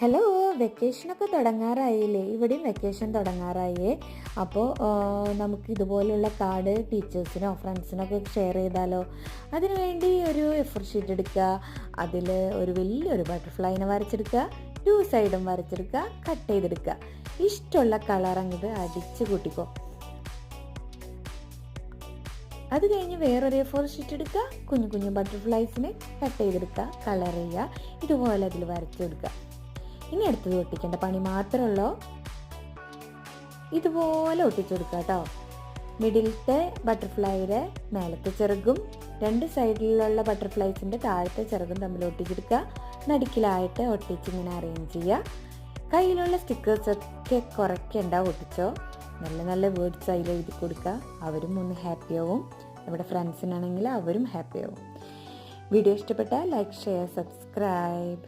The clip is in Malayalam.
ഹലോ, വെക്കേഷനൊക്കെ തുടങ്ങാറായില്ലേ? ഇവിടെയും വെക്കേഷൻ തുടങ്ങാറായേ. അപ്പോൾ നമുക്ക് ഇതുപോലുള്ള കാർഡ് ടീച്ചേഴ്സിനോ ഫ്രണ്ട്സിനൊക്കെ ഷെയർ ചെയ്താലോ? അതിനുവേണ്ടി ഒരു എ4 ഷീറ്റ് എടുക്കുക. അതിൽ ഒരു വലിയൊരു ബട്ടർഫ്ലൈനെ വരച്ചെടുക്കുക, 2 സൈഡും വരച്ചെടുക്കുക, കട്ട് ചെയ്തെടുക്കുക. ഇഷ്ടമുള്ള കളർ അങ്ങോട്ട് അടിച്ച് കൂട്ടിക്കോ. അത് കഴിഞ്ഞ് വേറൊരു എ4 ഷീറ്റ് എടുക്കുക, കുഞ്ഞു കുഞ്ഞു ബട്ടർഫ്ലൈസിനെ കട്ട് ചെയ്തെടുക്കുക, കളർ ചെയ്യുക, ഇതുപോലെ അതിൽ വരച്ചെടുക്കുക. ഇനി അടുത്തത് ഒട്ടിക്കേണ്ട പണി മാത്രമേ ഉള്ളൂ. ഇതുപോലെ ഒട്ടിച്ചു കൊടുക്കുക കേട്ടോ. മിഡിലത്തെ ബട്ടർഫ്ലൈയുടെ മേലത്തെ ചിറകും 2 സൈഡിലുള്ള ബട്ടർഫ്ലൈസിൻ്റെ താഴത്തെ ചിറകും തമ്മിൽ ഒട്ടിച്ചെടുക്കുക. നടുക്കിലായിട്ട് ഒട്ടിച്ചിങ്ങനെ അറേഞ്ച് ചെയ്യുക. കയ്യിലുള്ള സ്റ്റിക്കേഴ്സൊക്കെ കുറയ്ക്കേണ്ട, ഒട്ടിച്ചോ. നല്ല നല്ല വേർഡ്സ് അതിൽ എഴുതി കൊടുക്കുക. അവരും ഒന്ന് ഹാപ്പിയാവും. നമ്മുടെ ഫ്രണ്ട്സിനാണെങ്കിൽ അവരും ഹാപ്പിയാവും. വീഡിയോ ഇഷ്ടപ്പെട്ടാൽ ലൈക്ക്, ഷെയർ, സബ്സ്ക്രൈബ്.